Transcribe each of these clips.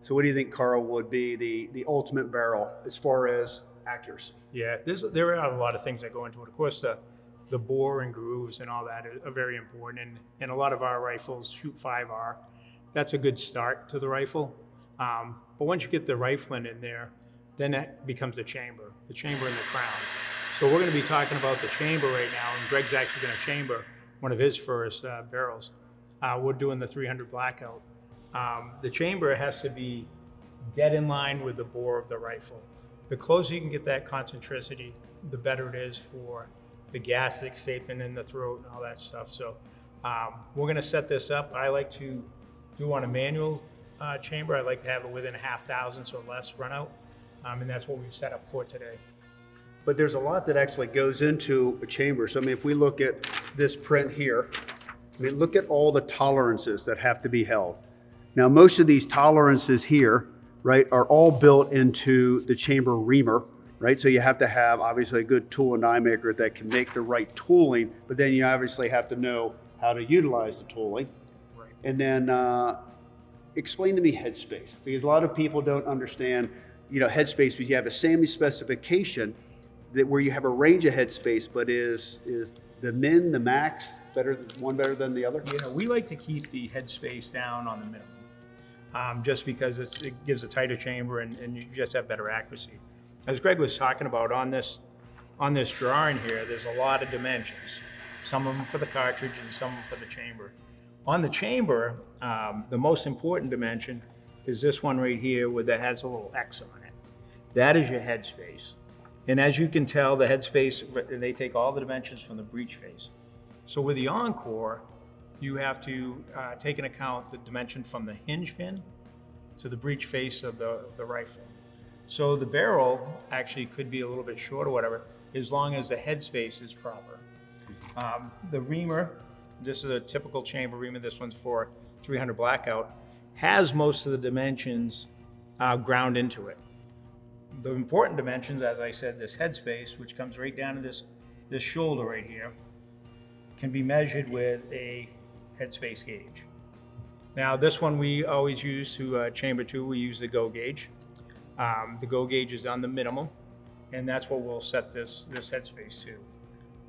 So what do you think, Carl, would be the ultimate barrel as far as accuracy? Yeah, there are a lot of things that go into it. Of course, the bore and grooves and all that are very important. And a lot of our rifles shoot 5R. That's a good start to the rifle. But once you get the rifling in there, then that becomes the chamber and the crown. So we're going to be talking about the chamber right now, and Greg's actually going to chamber one of his first barrels. We're doing the 300 blackout. The chamber has to be dead in line with the bore of the rifle. The closer you can get that concentricity, the better it is for the gas escaping in the throat and all that stuff. So we're going to set this up. I like to do on a manual chamber. I like to have it within 1,000, so less run out. And that's what we've set up for today. But there's a lot that actually goes into a chamber. So I mean, if we look at this print here, I mean, look at all the tolerances that have to be held. Now, most of these tolerances here, right, are all built into the chamber reamer, right? So you have to have obviously a good tool and die maker that can make the right tooling, but then you obviously have to know how to utilize the tooling. Right. And then explain to me headspace, because a lot of people don't understand, headspace, because you have a SAMI specification that where you have a range of headspace, but is the max better than the other? We like to keep the headspace down on the minimum, just because it gives a tighter chamber and you just have better accuracy. As Greg was talking about on this drawing here, there's a lot of dimensions. Some of them for the cartridge and some of them for the chamber. On the chamber, the most important dimension is this one right here that has a little X on it. That is your headspace. And as you can tell, the headspace, they take all the dimensions from the breech face. So with the Encore, you have to take into account the dimension from the hinge pin to the breech face of the rifle. So the barrel actually could be a little bit short or whatever, as long as the headspace is proper. The reamer, this is a typical chamber reamer, this one's for 300 blackout, has most of the dimensions ground into it. The important dimensions, as I said, this headspace, which comes right down to this shoulder right here, can be measured with a headspace gauge. Now this one we always use to chamber 2, we use the go gauge. The go gauge is on the minimum, and that's what we'll set this headspace to.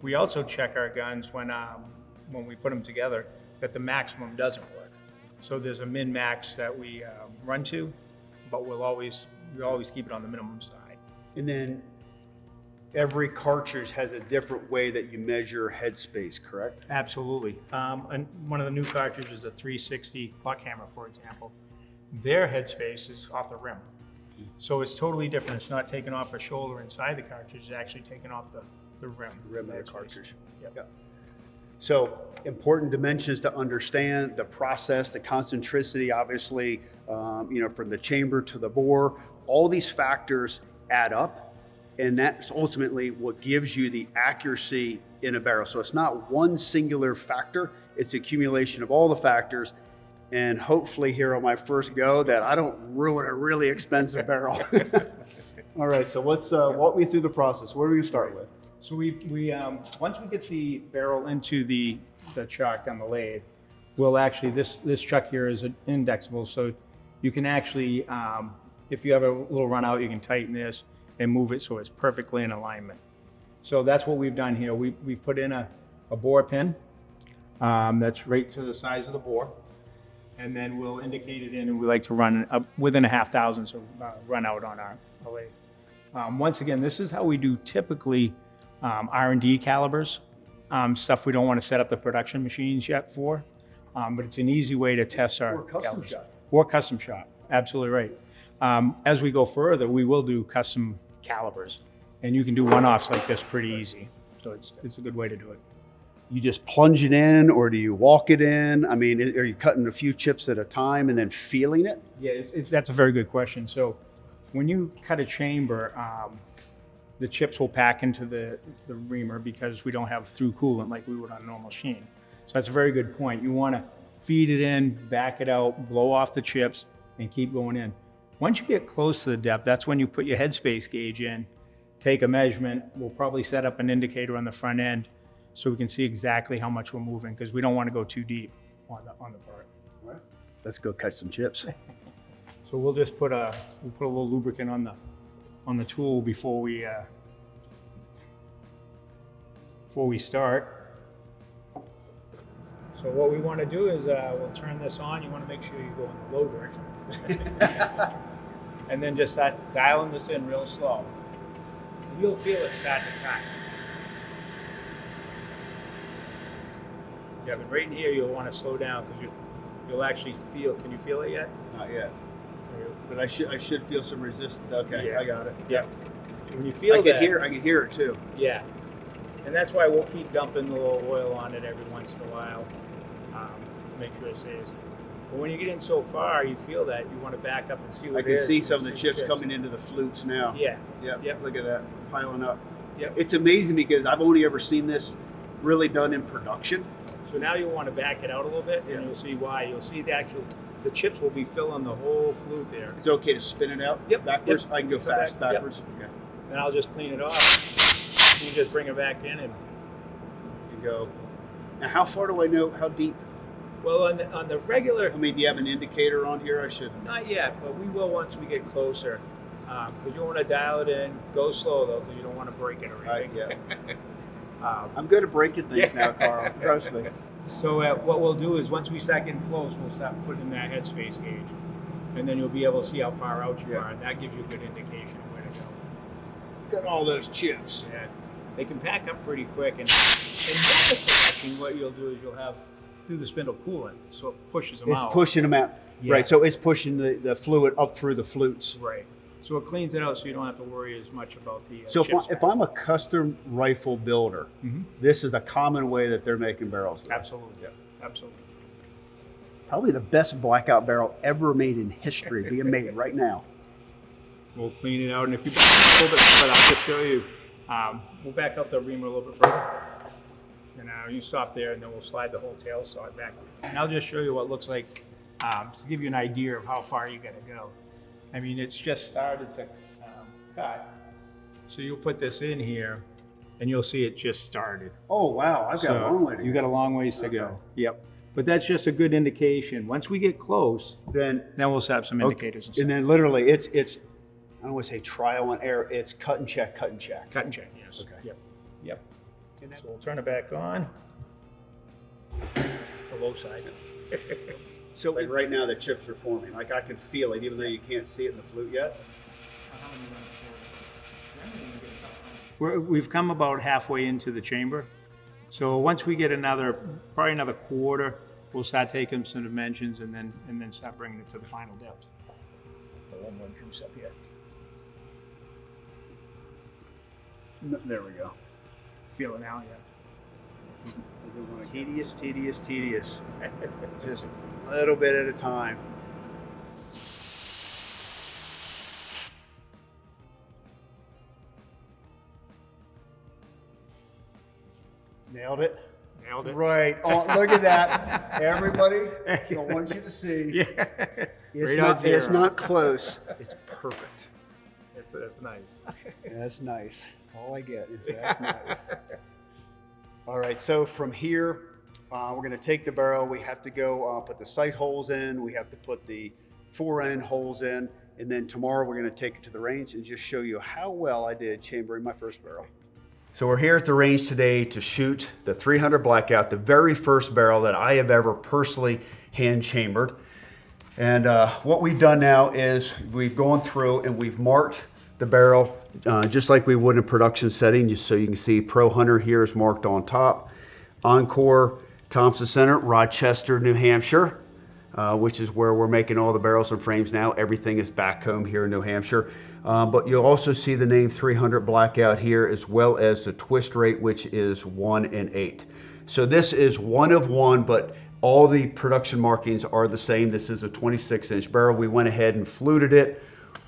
We also check our guns when we put them together that the maximum doesn't work. So there's a min-max that we run to, but we always keep it on the minimum side. And then every cartridge has a different way that you measure headspace, correct? Absolutely. And one of the new cartridges, a 360 Buckhammer, for example, their headspace is off the rim. So it's totally different. It's not taken off a shoulder inside the cartridge, it's actually taken off the rim. The rim of the cartridge. Yep. So important dimensions to understand, the process, the concentricity, obviously, from the chamber to the bore, all these factors add up, and that's ultimately what gives you the accuracy in a barrel. So it's not one singular factor, it's accumulation of all the factors, and hopefully here on my first go that I don't ruin a really expensive barrel. All right, so let's walk me through the process. What are we gonna start with? So we once we get the barrel into the chuck on the lathe, we'll actually, this chuck here is indexable, so you can actually, if you have a little run out, you can tighten this and move it so it's perfectly in alignment. So that's what we've done here. We've put in a bore pin that's right to the size of the bore, and then we'll indicate it in, and we like to run up within 1,000, so run out on our lathe. Once again, this is how we do typically R&D calibers, stuff we don't want to set up the production machines yet for, but it's an easy way to test our custom shop. Or custom shop, absolutely right. As we go further, we will do custom calibers, and you can do one-offs like this pretty easy. So it's a good way to do it. You just plunge it in, or do you walk it in? I mean, are you cutting a few chips at a time and then feeling it? Yeah, that's a very good question. So when you cut a chamber, the chips will pack into the reamer because we don't have through coolant like we would on a normal machine. So that's a very good point. You want to feed it in, back it out, blow off the chips, and keep going in. Once you get close to the depth, that's when you put your headspace gauge in, take a measurement. We'll probably set up an indicator on the front end so we can see exactly how much we're moving, because we don't want to go too deep on the part. All right. Let's go catch some chips. So we'll just put a little lubricant on the tool before we start. So what we want to do is we'll turn this on. You want to make sure you go in the low direction. And then just start dialing this in real slow. You'll feel it start to cut. Yeah, but right in here you'll want to slow down because you'll actually feel. Can you feel it yet? Not yet. But I should feel some resistance. Okay, Yeah. I got it. Yeah. So when you feel I that, can hear it too. yeah, and that's why we'll keep dumping a little oil on it every once in a while to make sure it stays. But when you get in so far, you feel that you want to back up and see what I it can is. see some of the chips coming into the flutes now. Yeah. Yep. Yep. Look at that piling up. Yep. It's amazing because I've only ever seen this really done in production. So now you'll want to back it out a little bit, Yeah. and you'll see why. You'll see the chips will be filling the whole flute there. Is it okay to spin it out? Yep. Backwards? Yep. I can go Come fast back. Yep. backwards. Okay. Then I'll just clean it off. You just bring it back in, and You go. Now, how far do I know how deep? well, on the regular, I mean, do you have an indicator on here? I should. not yet, but we will once we get closer. Because you want to dial it in, go slow though, because you don't want to break it or anything. Yeah. I'm good at breaking things now, Carl. Trust me. So what we'll do is once we start getting close, we'll start putting in that headspace gauge, and then you'll be able to see how far out you are, and that gives you a good indication of where to go. Got all those chips. Yeah, they can pack up pretty quick, and what you'll do is you'll have through the spindle coolant, so it pushes them It's out. pushing them out. Yeah. Right. So it's pushing the fluid up through the flutes. Right. So it cleans it out, so you don't have to worry as much about the. So chips if back. I'm a custom rifle builder, Mhm. this is a common way that they're making barrels. Absolutely, absolutely. Probably the best blackout barrel ever made in history being made right now. We'll clean it out, and if you a little bit further, I'll just show you. We'll back up the reamer a little bit further. And you stop there, and then we'll slide the whole tail saw back. And I'll just show you what it looks like to give you an idea of how far you got to go. I mean, it's just started to cut. So you'll put this in here, and you'll see it just started. Oh wow, I've got a long way to go. You got a long ways to go. Yep. But that's just a good indication. Once we get close, Then we'll set some indicators and stuff. and then literally it's I don't want to say trial and error. It's cut and check, cut and check. Cut and check, yes. Okay. Yep. Yep. So we'll turn it back on. The low side. So like right now the chips are forming. Like I can feel it, even though you can't see it in the flute yet. We've come about halfway into the chamber. So once we get probably another quarter, we'll start taking some dimensions and then start bringing it to the final depth. Put one more juice up here. There we go. Feel it now, yeah. Tedious, tedious, tedious. Just a little bit at a time. Nailed it. Nailed it. Right. Oh, look at that. Everybody, I want you to see. Yeah. It's not close. It's perfect. That's nice. That's nice. That's all I get is that's nice. All right, so from here, we're going to take the barrel. We have to go put the sight holes in. We have to put the fore-end holes in. And then tomorrow we're going to take it to the range and just show you how well I did chambering my first barrel. So we're here at the range today to shoot the 300 Blackout, the very first barrel that I have ever personally hand chambered. And what we've done now is we've gone through and we've marked the barrel just like we would in a production setting. So you can see Pro Hunter here is marked on top. Encore, Thompson Center, Rochester, New Hampshire, which is where we're making all the barrels and frames now. Everything is back home here in New Hampshire. But you'll also see the name 300 Blackout here, as well as the twist rate, which is 1 in 8. So this is 1 of 1, but all the production markings are the same. This is a 26-inch barrel. We went ahead and fluted it.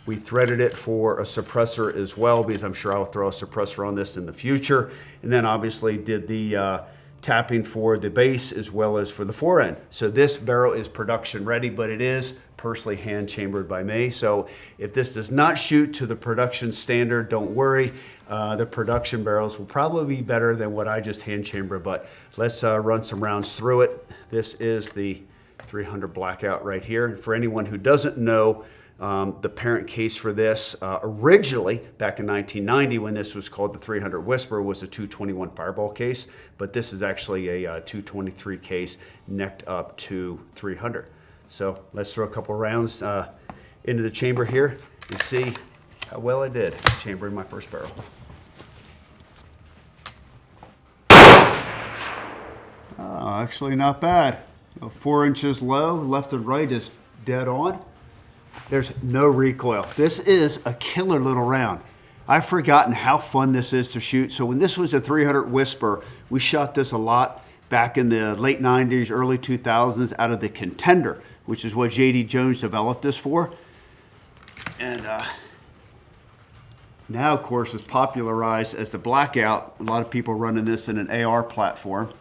We threaded it for a suppressor as well, because I'm sure I'll throw a suppressor on this in the future. And then obviously did the tapping for the base as well as for the fore end. So this barrel is production ready, but it is personally hand chambered by me. So if this does not shoot to the production standard, don't worry. The production barrels will probably be better than what I just hand chambered, but let's run some rounds through it. This is the 300 Blackout right here. For anyone who doesn't know, The parent case for this originally back in 1990, when this was called the 300 Whisper, was a 221 Fireball case, but this is actually a 223 case necked up to 300. So let's throw a couple rounds into the chamber here and see how well I did chambering my first barrel. Oh, actually not bad. 4 inches low, left and right is dead on. There's no recoil. This is a killer little round. I've forgotten how fun this is to shoot. So when this was a 300 Whisper, we shot this a lot back in the late 90s, early 2000s out of the Contender, which is what J.D. Jones developed this for. And now, of course, it's popularized as the Blackout. A lot of people running this in an AR platform.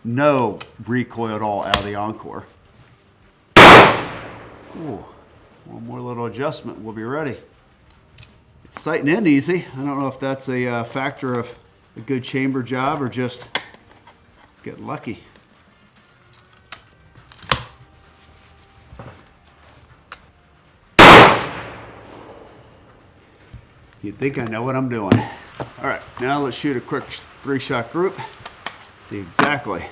No recoil at all out of the Encore. Ooh. One more little adjustment, we'll be ready. It's sighting in easy. I don't know if that's a factor of a good chamber job or just getting lucky. You'd think I know what I'm doing. All right, now let's shoot a quick 3-shot group. See exactly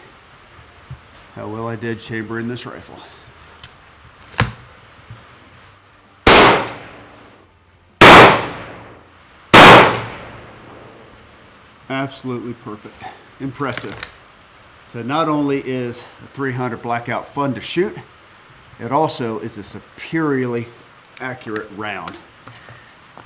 how well I did chambering this rifle. Absolutely perfect. Impressive. So not only is a 300 Blackout fun to shoot, it also is a superiorly accurate round.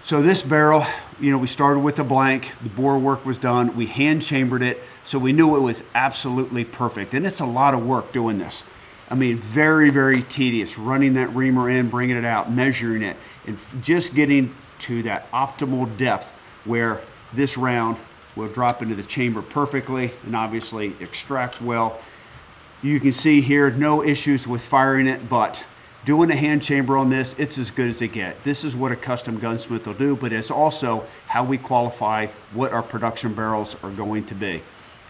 So this barrel, you know, we started with a blank, the bore work was done, we hand chambered it, so we knew it was absolutely perfect. And it's a lot of work doing this. I mean, very, very tedious, running that reamer in, bringing it out, measuring it, and just getting to that optimal depth where this round will drop into the chamber perfectly and obviously extract well. You can see here, no issues with firing it, but doing a hand chamber on this, it's as good as it gets. This is what a custom gunsmith will do, but it's also how we qualify what our production barrels are going to be.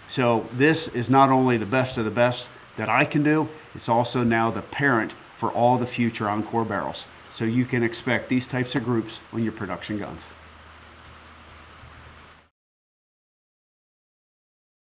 So this is not only the best of the best that I can do, it's also now the parent for all the future Encore barrels. So you can expect these types of groups on your production guns.